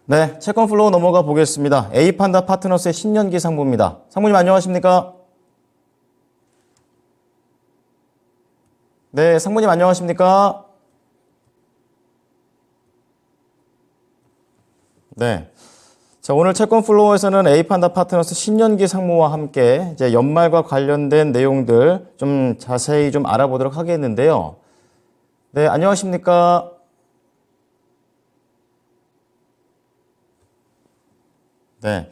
네, 채권 플로우 넘어가 보겠습니다. A판다 파트너스의 신년기 상무입니다. 상무님 안녕하십니까? 네, 상무님 안녕하십니까? 네. 자, 오늘 채권 플로우에서는 A판다 파트너스 신년기 상무와 함께 이제 연말과 관련된 내용들 좀 자세히 좀 알아보도록 하겠는데요. 네, 안녕하십니까? 네.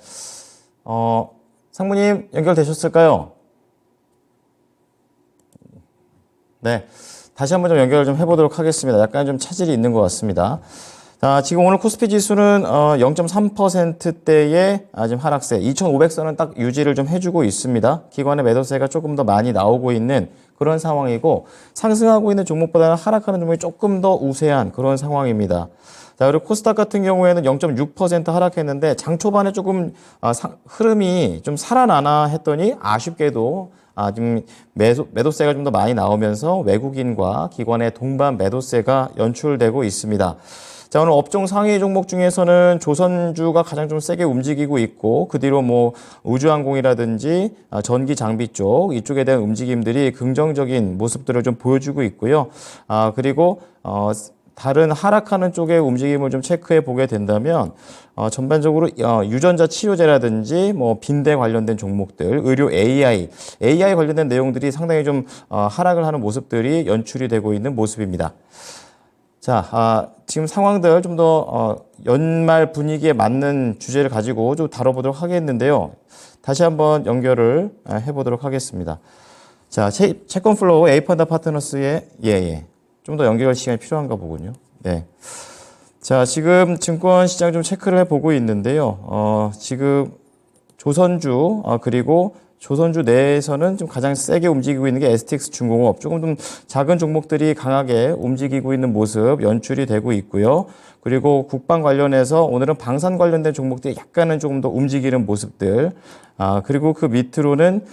상무님 연결되셨을까요? 네. 다시 한번 좀 연결을 좀 해보도록 하겠습니다. 약간 좀 차질이 있는 것 같습니다. 자, 지금 오늘 코스피 지수는 0.3%대의 지금 하락세, 2,500선은 딱 유지를 좀 해주고 있습니다. 기관의 매도세가 조금 더 많이 나오고 있는 그런 상황이고, 상승하고 있는 종목보다는 하락하는 종목이 조금 더 우세한 그런 상황입니다. 자, 그리고 코스닥 같은 경우에는 0.6% 하락했는데 장 초반에 조금 흐름이 좀 살아나나 했더니 아쉽게도 지금 매도세가 좀 더 많이 나오면서 외국인과 기관의 동반 매도세가 연출되고 있습니다. 자, 오늘 업종 상위 종목 중에서는 조선주가 가장 좀 세게 움직이고 있고, 그 뒤로 뭐 우주항공이라든지 전기 장비 쪽 이쪽에 대한 움직임들이 긍정적인 모습들을 좀 보여주고 있고요. 그리고 다른 하락하는 쪽의 움직임을 좀 체크해 보게 된다면 전반적으로 유전자 치료제라든지 뭐 빈대 관련된 종목들, 의료 AI 관련된 내용들이 상당히 좀 하락을 하는 모습들이 연출이 되고 있는 모습입니다. 자, 지금 상황들 좀 더 연말 분위기에 맞는 주제를 가지고 좀 다뤄보도록 하겠는데요. 다시 한번 연결을 해보도록 하겠습니다. 자, 채권 플로우 A판다 파트너스의 좀 더 연결 시간이 필요한가 보군요. 네. 자, 지금 증권 시장 좀 체크를 해보고 있는데요. 지금 조선주, 그리고 조선주 내에서는 좀 가장 세게 움직이고 있는 게 STX 중공업. 조금 좀 작은 종목들이 강하게 움직이고 있는 모습 연출이 되고 있고요. 그리고 국방 관련해서 오늘은 방산 관련된 종목들이 약간은 조금 더 움직이는 모습들. 그리고 그 밑으로는,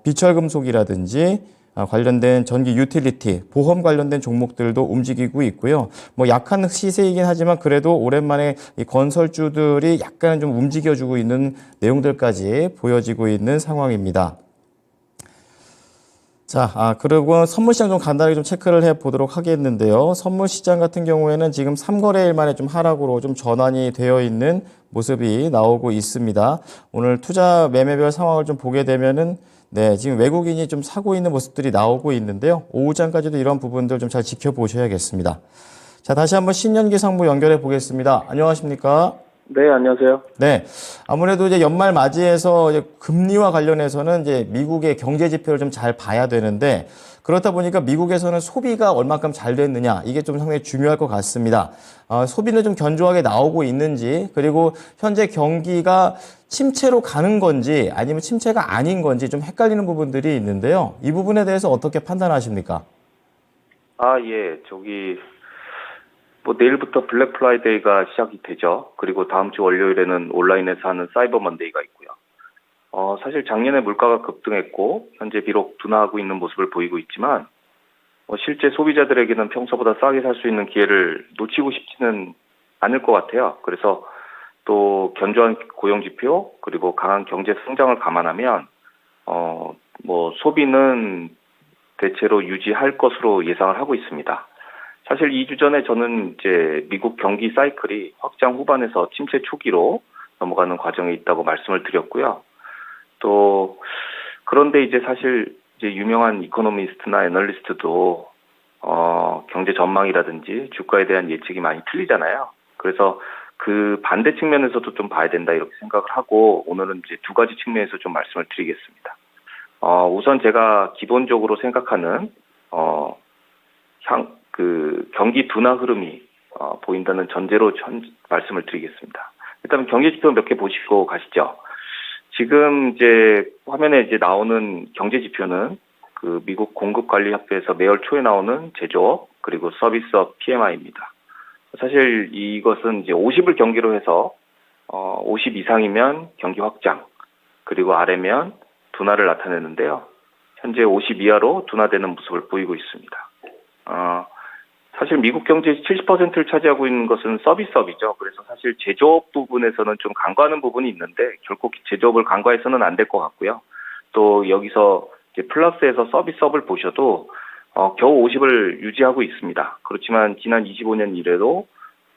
비철금속이라든지, 관련된 전기 유틸리티, 보험 관련된 종목들도 움직이고 있고요. 뭐 약한 시세이긴 하지만 그래도 오랜만에 이 건설주들이 약간은 좀 움직여주고 있는 내용들까지 보여지고 있는 상황입니다. 자, 그리고 선물 시장 좀 간단하게 좀 체크를 해 보도록 하겠는데요. 선물 시장 같은 경우에는 지금 3거래일 만에 좀 하락으로 좀 전환이 되어 있는 모습이 나오고 있습니다. 오늘 투자 매매별 상황을 좀 보게 되면은 네, 지금 외국인이 좀 사고 있는 모습들이 나오고 있는데요. 오후장까지도 이런 부분들 좀 잘 지켜보셔야겠습니다. 자, 다시 한번 신년기 상무 연결해 보겠습니다. 안녕하십니까? 네, 안녕하세요. 네. 아무래도 이제 연말 맞이해서 이제 금리와 관련해서는 이제 미국의 경제 지표를 좀 잘 봐야 되는데 그렇다 보니까 미국에서는 소비가 얼만큼 잘 됐느냐 이게 좀 상당히 중요할 것 같습니다. 소비는 좀 견조하게 나오고 있는지 그리고 현재 경기가 침체로 가는 건지 아니면 침체가 아닌 건지 좀 헷갈리는 부분들이 있는데요. 이 부분에 대해서 어떻게 판단하십니까? 예, 뭐 내일부터 블랙 프라이데이가 시작이 되죠. 그리고 다음 주 월요일에는 온라인에서 하는 사이버 먼데이가 있고요. 사실 작년에 물가가 급등했고, 현재 비록 둔화하고 있는 모습을 보이고 있지만, 실제 소비자들에게는 평소보다 싸게 살 수 있는 기회를 놓치고 싶지는 않을 것 같아요. 그래서 또 견조한 고용지표, 그리고 강한 경제 성장을 감안하면, 뭐 소비는 대체로 유지할 것으로 예상을 하고 있습니다. 사실 2주 전에 저는 이제 미국 경기 사이클이 확장 후반에서 침체 초기로 넘어가는 과정에 있다고 말씀을 드렸고요. 또 그런데 이제 사실 이제 유명한 이코노미스트나 애널리스트도 경제 전망이라든지 주가에 대한 예측이 많이 틀리잖아요. 그래서 그 반대 측면에서도 좀 봐야 된다 이렇게 생각을 하고 오늘은 이제 두 가지 측면에서 좀 말씀을 드리겠습니다. 우선 제가 기본적으로 생각하는 경기 둔화 흐름이 보인다는 전제로 말씀을 드리겠습니다. 일단 경제 지표 몇 개 보시고 가시죠. 지금 이제 화면에 이제 나오는 경제 지표는 그 미국 공급관리협회에서 매월 초에 나오는 제조업 그리고 서비스업 PMI입니다. 사실 이것은 이제 50을 경계로 해서 50 이상이면 경기 확장 그리고 아래면 둔화를 나타내는데요. 현재 50 이하로 둔화되는 모습을 보이고 있습니다. 사실 미국 경제의 70%를 차지하고 있는 것은 서비스업이죠. 그래서 사실 제조업 부분에서는 좀 간과하는 부분이 있는데 결코 제조업을 간과해서는 안 될 것 같고요. 또 여기서 이제 플러스에서 서비스업을 보셔도 겨우 50을 유지하고 있습니다. 그렇지만 지난 25년 이래로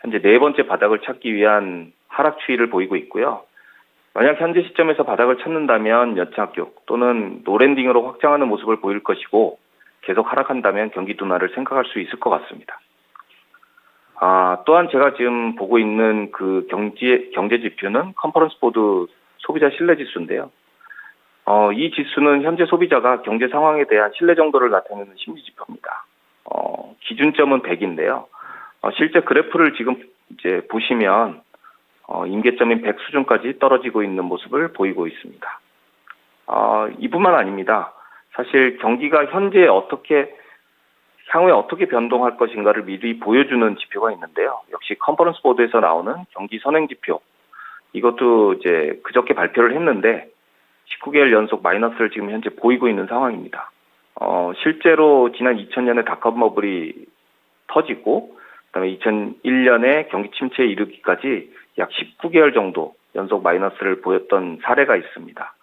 현재 네 번째 바닥을 찾기 위한 하락 추이를 보이고 있고요. 만약 현재 시점에서 바닥을 찾는다면 연착륙 또는 노랜딩으로 확장하는 모습을 보일 것이고 계속 하락한다면 경기 둔화를 생각할 수 있을 것 같습니다. 또한 제가 지금 보고 있는 그 경제 지표는 컨퍼런스 보드 소비자 신뢰 지수인데요. 이 지수는 현재 소비자가 경제 상황에 대한 신뢰 정도를 나타내는 심리 지표입니다. 기준점은 100인데요. 실제 그래프를 지금 이제 보시면 임계점인 100 수준까지 떨어지고 있는 모습을 보이고 있습니다. 이뿐만 아닙니다. 사실 경기가 현재 향후에 어떻게 변동할 것인가를 미리 보여주는 지표가 있는데요. 역시 컨퍼런스 보드에서 나오는 경기 선행 지표. 이것도 이제 그저께 발표를 했는데 19개월 연속 마이너스를 지금 현재 보이고 있는 상황입니다. 실제로 지난 2000년에 닷컴 버블이 터지고 그다음에 2001년에 경기 침체에 이르기까지 약 19개월 정도 연속 마이너스를 보였던 사례가 있습니다.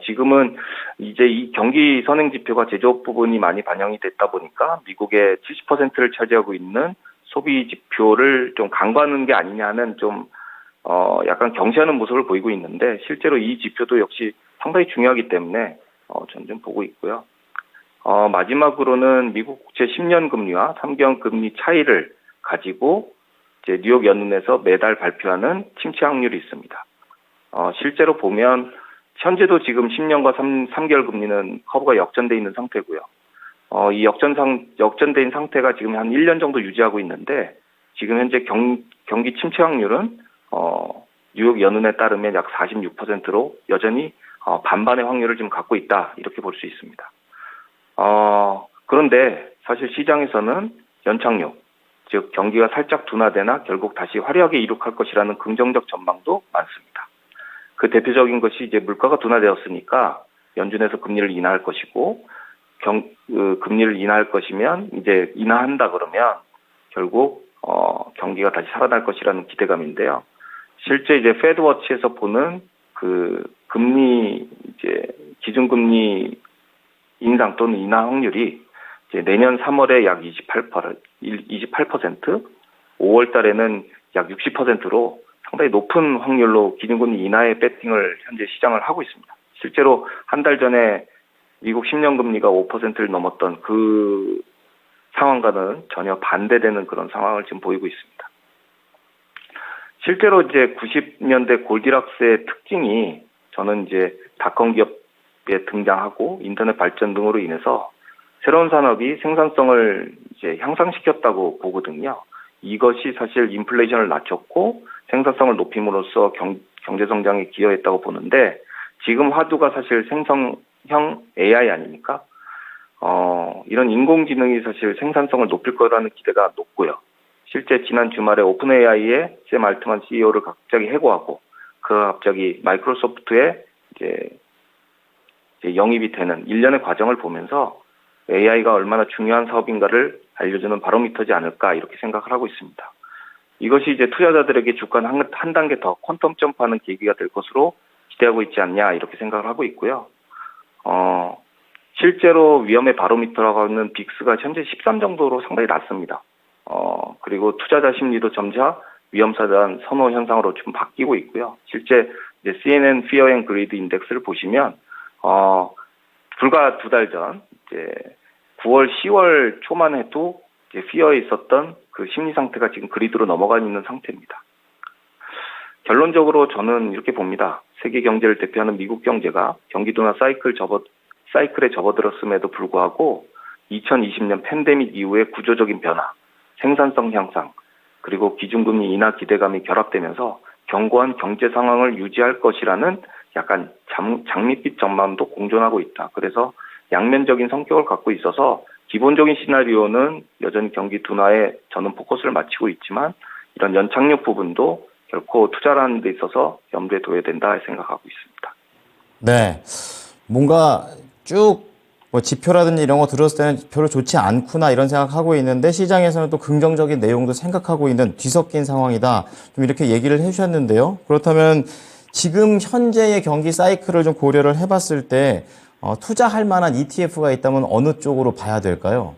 지금은 이제 이 경기 선행 지표가 제조업 부분이 많이 반영이 됐다 보니까 미국의 70%를 차지하고 있는 소비 지표를 좀 간과하는 게 아니냐는 좀 약간 경시하는 모습을 보이고 있는데 실제로 이 지표도 역시 상당히 중요하기 때문에 저는 좀 보고 있고요. 마지막으로는 미국 국채 10년 금리와 3개월 금리 차이를 가지고 이제 뉴욕 연은에서 매달 발표하는 침체 확률이 있습니다. 실제로 보면 현재도 지금 10년과 3개월 금리는 커브가 역전돼 있는 상태고요. 이 역전된 상태가 지금 한 1년 정도 유지하고 있는데 지금 현재 경기 침체 확률은 뉴욕 연은에 따르면 약 46%로 여전히 반반의 확률을 지금 갖고 있다 이렇게 볼 수 있습니다. 그런데 사실 시장에서는 연착륙, 즉 경기가 살짝 둔화되나 결국 다시 화려하게 이룩할 것이라는 긍정적 전망도 많습니다. 그 대표적인 것이 이제 물가가 둔화되었으니까 연준에서 금리를 인하할 것이고 금리를 인하할 것이면 이제 인하한다 그러면 결국 경기가 다시 살아날 것이라는 기대감인데요. 실제 이제 패드워치에서 보는 그 금리 이제 기준금리 인상 또는 인하 확률이 이제 내년 3월에 약 28%, 5월 달에는 약 60%로 상당히 높은 확률로 기준금리 인하의 배팅을 현재 시장을 하고 있습니다. 실제로 한 달 전에 미국 10년 금리가 5%를 넘었던 그 상황과는 전혀 반대되는 그런 상황을 지금 보이고 있습니다. 실제로 이제 90년대 골디락스의 특징이 저는 이제 닷컴 기업에 등장하고 인터넷 발전 등으로 인해서 새로운 산업이 생산성을 이제 향상시켰다고 보거든요. 이것이 사실 인플레이션을 낮췄고 생산성을 높임으로써 경제 성장에 기여했다고 보는데 지금 화두가 사실 생성형 AI 아닙니까? 이런 인공지능이 사실 생산성을 높일 거라는 기대가 높고요. 실제 지난 주말에 오픈 AI의 샘 알트만 CEO를 갑자기 해고하고 그가 갑자기 마이크로소프트에 이제 영입이 되는 일련의 과정을 보면서 AI가 얼마나 중요한 사업인가를 알려주는 바로미터지 않을까 이렇게 생각을 하고 있습니다. 이것이 이제 투자자들에게 주가 한 단계 더 퀀텀 점프하는 계기가 될 것으로 기대하고 있지 않냐 이렇게 생각을 하고 있고요. 실제로 위험의 바로미터라고 하는 빅스가 현재 13 정도로 상당히 낮습니다. 그리고 투자자 심리도 점차 위험사단 선호 현상으로 좀 바뀌고 있고요. 실제 이제 CNN Fear and Greed 인덱스를 보시면 불과 두 달 전 이제 9월, 10월 초만 해도 이제 Fear에 있었던 그 심리 상태가 지금 그리드로 넘어가 있는 상태입니다. 결론적으로 저는 이렇게 봅니다. 세계 경제를 대표하는 미국 경제가 경기 둔화 사이클에 접어들었음에도 불구하고 2020년 팬데믹 이후의 구조적인 변화, 생산성 향상, 그리고 기준금리 인하 기대감이 결합되면서 견고한 경제 상황을 유지할 것이라는 약간 장밋빛 전망도 공존하고 있다. 그래서 양면적인 성격을 갖고 있어서 기본적인 시나리오는 여전히 경기 둔화에 저는 포커스를 맞추고 있지만 이런 연착륙 부분도 결코 투자라는 데 있어서 염두에 둬야 된다 생각하고 있습니다. 네. 뭔가 쭉 뭐 지표라든지 이런 거 들었을 때는 별로 좋지 않구나 이런 생각하고 있는데 시장에서는 또 긍정적인 내용도 생각하고 있는 뒤섞인 상황이다. 좀 이렇게 얘기를 해주셨는데요. 그렇다면 지금 현재의 경기 사이클을 좀 고려를 해봤을 때 투자할 만한 ETF가 있다면 어느 쪽으로 봐야 될까요?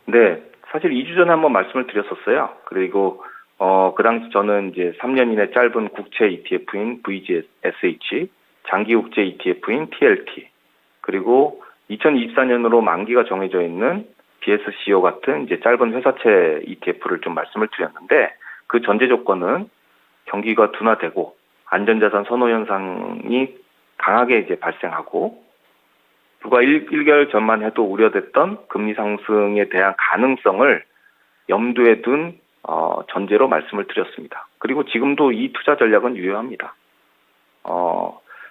네, 사실 2주 전에 한번 말씀을 드렸었어요. 그리고 그 당시 저는 이제 3년 이내 짧은 국채 ETF인 VGSH, 장기 국채 ETF인 TLT, 그리고 2024년으로 만기가 정해져 있는 BSCO 같은 이제 짧은 회사채 ETF를 좀 말씀을 드렸는데 그 전제 조건은 경기가 둔화되고 안전자산 선호 현상이 강하게 이제 발생하고 불과 1개월 전만 해도 우려됐던 금리 상승에 대한 가능성을 염두에 둔 전제로 말씀을 드렸습니다. 그리고 지금도 이 투자 전략은 유효합니다.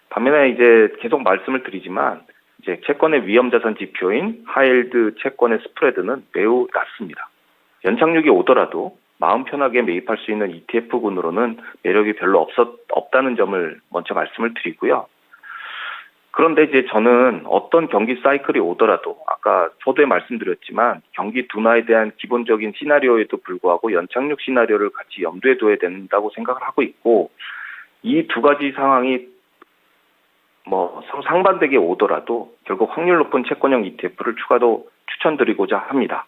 반면에 이제 계속 말씀을 드리지만 이제 채권의 위험자산 지표인 하이힐드 채권의 스프레드는 매우 낮습니다. 연착륙이 오더라도 마음 편하게 매입할 수 있는 ETF군으로는 매력이 별로 없다는 점을 먼저 말씀을 드리고요. 그런데 이제 저는 어떤 경기 사이클이 오더라도 아까 서두에 말씀드렸지만 경기 둔화에 대한 기본적인 시나리오에도 불구하고 연착륙 시나리오를 같이 염두에 둬야 된다고 생각을 하고 있고 이 두 가지 상황이 뭐 서로 상반되게 오더라도 결국 확률 높은 채권형 ETF를 추가로 추천드리고자 합니다.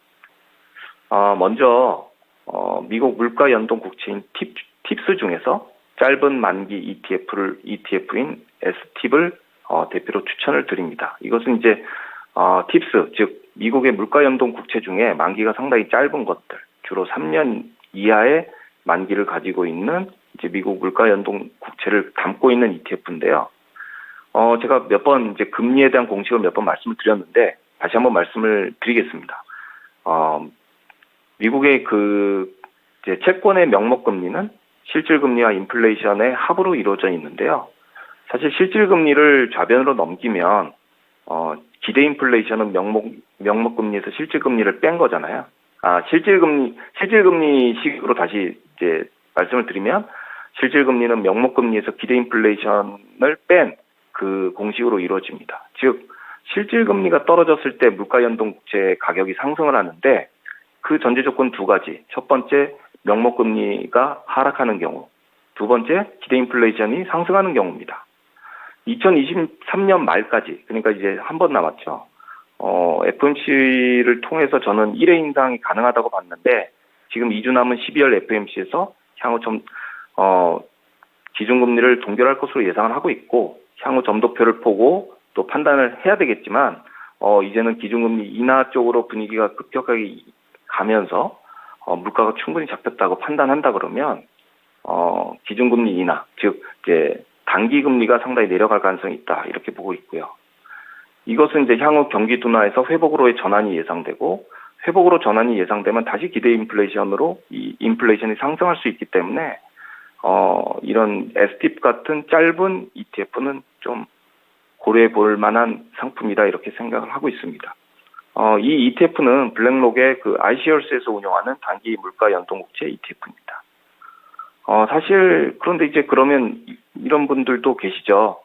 먼저 미국 물가 연동 국채인 팁스 중에서 짧은 만기 ETF인 STIP을 대표로 추천을 드립니다. 이것은 이제 팁스, 즉 미국의 물가 연동 국채 중에 만기가 상당히 짧은 것들, 주로 3년 이하의 만기를 가지고 있는 이제 미국 물가 연동 국채를 담고 있는 ETF인데요. 제가 몇 번 이제 금리에 대한 공식을 몇 번 말씀을 드렸는데 다시 한번 말씀을 드리겠습니다. 미국의 그 이제 채권의 명목 금리는 실질 금리와 인플레이션의 합으로 이루어져 있는데요. 사실 실질 금리를 좌변으로 넘기면 기대 인플레이션은 명목 금리에서 실질 금리를 뺀 거잖아요. 실질 금리식으로 다시 이제 말씀을 드리면 실질 금리는 명목 금리에서 기대 인플레이션을 뺀 그 공식으로 이루어집니다. 즉 실질 금리가 떨어졌을 때 물가 연동 국채 가격이 상승을 하는데 그 전제 조건 두 가지. 첫 번째 명목 금리가 하락하는 경우, 두 번째 기대 인플레이션이 상승하는 경우입니다. 2023년 말까지, 그러니까 이제 한 번 남았죠. FOMC를 통해서 저는 1회 인상이 가능하다고 봤는데, 지금 2주 남은 12월 FOMC에서 향후 기준금리를 동결할 것으로 예상을 하고 있고, 향후 점도표를 보고 또 판단을 해야 되겠지만, 이제는 기준금리 인하 쪽으로 분위기가 급격하게 가면서, 물가가 충분히 잡혔다고 판단한다 그러면, 기준금리 인하, 즉, 이제, 단기 금리가 상당히 내려갈 가능성이 있다. 이렇게 보고 있고요. 이것은 이제 향후 경기 둔화에서 회복으로의 전환이 예상되고 회복으로 전환이 예상되면 다시 기대 인플레이션으로 이 인플레이션이 상승할 수 있기 때문에 이런 STIP 같은 짧은 ETF는 좀 고려해 볼 만한 상품이다 이렇게 생각을 하고 있습니다. 이 ETF는 블랙록의 그 iShares에서 운영하는 단기 물가 연동국채 ETF입니다. 사실 그런데 이제 그러면 이런 분들도 계시죠.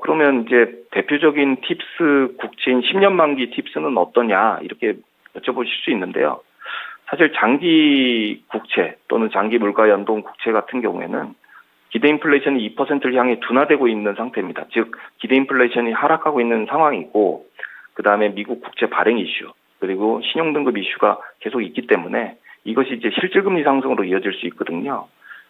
그러면 이제 대표적인 팁스 국채인 10년 만기 팁스는 어떠냐 이렇게 여쭤보실 수 있는데요. 사실 장기 국채 또는 장기 물가 연동 국채 같은 경우에는 기대 인플레이션이 2%를 향해 둔화되고 있는 상태입니다. 즉 기대 인플레이션이 하락하고 있는 상황이고 그 다음에 미국 국채 발행 이슈 그리고 신용등급 이슈가 계속 있기 때문에 이것이 이제 실질금리 상승으로 이어질 수 있거든요.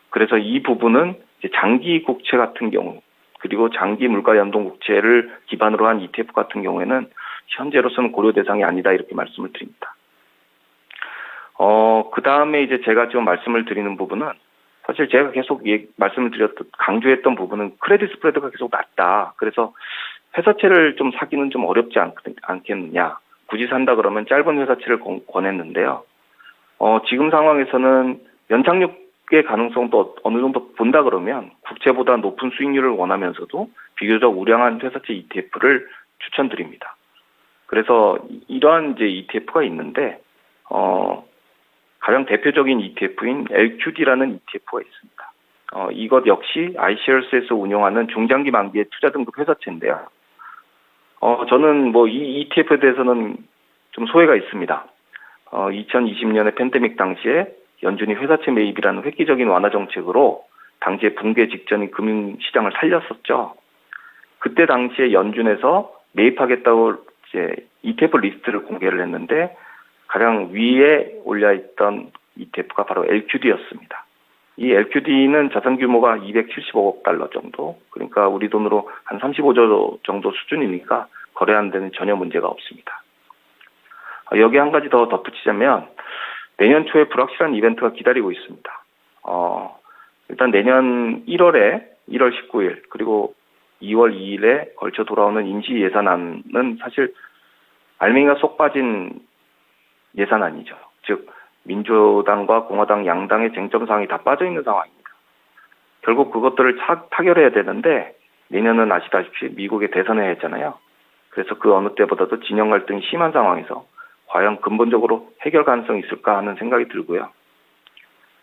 그래서 이 부분은 이제 장기 국채 같은 경우 그리고 장기 물가 연동 국채를 기반으로 한 ETF 같은 경우에는 현재로서는 고려 대상이 아니다 이렇게 말씀을 드립니다. 그 다음에 이제 제가 좀 말씀을 드리는 부분은 사실 제가 계속 말씀을 강조했던 부분은 크레딧 스프레드가 계속 낮다. 그래서 회사채를 좀 사기는 좀 어렵지 않겠느냐. 굳이 산다 그러면 짧은 회사채를 권했는데요. 지금 상황에서는 연착륙의 가능성도 어느 정도 본다 그러면 국채보다 높은 수익률을 원하면서도 비교적 우량한 회사채 ETF를 추천드립니다. 그래서 이러한 이제 ETF가 있는데, 가장 대표적인 ETF인 LQD라는 ETF가 있습니다. 이것 역시 iShares에서 운영하는 중장기 만기의 투자 등급 회사채인데요. 저는 뭐 이 ETF에 대해서는 좀 소회가 있습니다. 2020년에 팬데믹 당시에 연준이 회사채 매입이라는 획기적인 완화 정책으로 당시에 붕괴 직전인 금융시장을 살렸었죠. 그때 당시에 연준에서 매입하겠다고 이제 ETF 리스트를 공개를 했는데 가장 위에 올려있던 ETF가 바로 LQD였습니다. 이 LQD는 자산 규모가 275억 달러 정도, 그러니까 우리 돈으로 한 35조 정도 수준이니까 거래하는 데는 전혀 문제가 없습니다. 여기 한 가지 더 덧붙이자면 내년 초에 불확실한 이벤트가 기다리고 있습니다. 일단 내년 1월 19일 그리고 2월 2일에 걸쳐 돌아오는 임시 예산안은 사실 알맹이가 쏙 빠진 예산안이죠. 즉 민주당과 공화당 양당의 쟁점 사항이 다 빠져 있는 상황입니다. 결국 그것들을 타결해야 되는데 내년은 아시다시피 미국의 대선을 했잖아요. 그래서 그 어느 때보다도 진영 갈등이 심한 상황에서 과연 근본적으로 해결 가능성이 있을까 하는 생각이 들고요.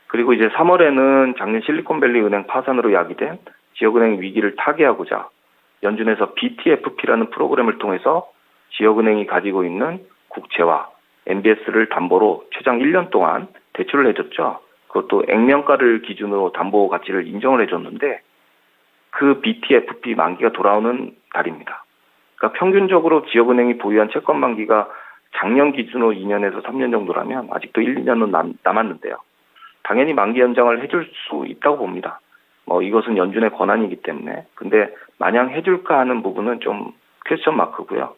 그리고 이제 3월에는 작년 실리콘밸리 은행 파산으로 야기된 지역은행 위기를 타개하고자 연준에서 BTFP라는 프로그램을 통해서 지역은행이 가지고 있는 국채와 MBS를 담보로 최장 1년 동안 대출을 해줬죠. 그것도 액면가를 기준으로 담보 가치를 인정을 해줬는데 그 BTFP 만기가 돌아오는 달입니다. 그러니까 평균적으로 지역은행이 보유한 채권 만기가 작년 기준으로 2년에서 3년 정도라면 아직도 1, 2년은 남았는데요. 당연히 만기 연장을 해줄 수 있다고 봅니다. 이것은 연준의 권한이기 때문에. 근데 마냥 해줄까 하는 부분은 좀 퀘스천 마크고요.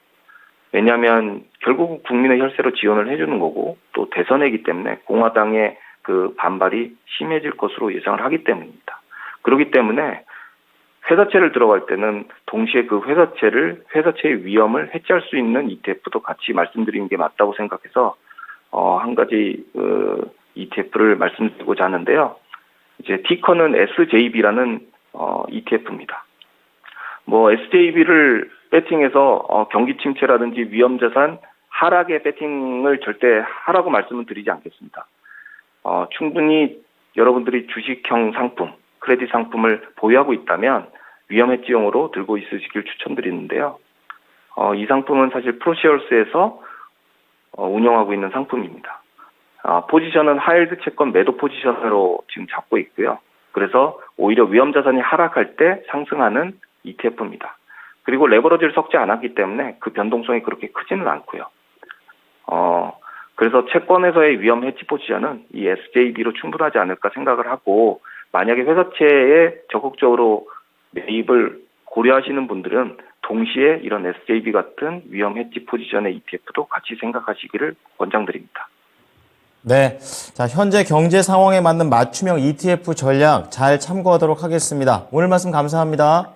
왜냐하면 결국 국민의 혈세로 지원을 해주는 거고 또 대선이기 때문에 공화당의 그 반발이 심해질 것으로 예상을 하기 때문입니다. 그렇기 때문에 회사채를 들어갈 때는 동시에 그 회사채의 위험을 해치할 수 있는 ETF도 같이 말씀드리는 게 맞다고 생각해서 한 가지 ETF를 말씀드리고자 하는데요. 이제 티커는 SJB라는 ETF입니다. SJB를 배팅해서 경기 침체라든지 위험자산 하락의 배팅을 절대 하라고 말씀을 드리지 않겠습니다. 충분히 여러분들이 주식형 상품, 크레딧 상품을 보유하고 있다면 위험 해지용으로 들고 있으시길 추천드리는데요. 이 상품은 사실 프로시얼스에서 운영하고 있는 상품입니다. 포지션은 하이힐드 채권 매도 포지션으로 지금 잡고 있고요. 그래서 오히려 위험 자산이 하락할 때 상승하는 ETF입니다. 그리고 레버러지를 섞지 않았기 때문에 그 변동성이 그렇게 크지는 않고요. 그래서 채권에서의 위험 해지 포지션은 이 SJB로 충분하지 않을까 생각을 하고 만약에 회사채에 적극적으로 매입을 고려하시는 분들은 동시에 이런 SJB 같은 위험 해지 포지션의 ETF도 같이 생각하시기를 권장드립니다. 네. 자, 현재 경제 상황에 맞는 맞춤형 ETF 전략 잘 참고하도록 하겠습니다. 오늘 말씀 감사합니다.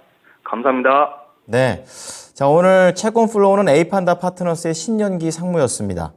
감사합니다. 네. 자, 오늘 채권 플로우는 에이판다 파트너스의 신년기 상무였습니다.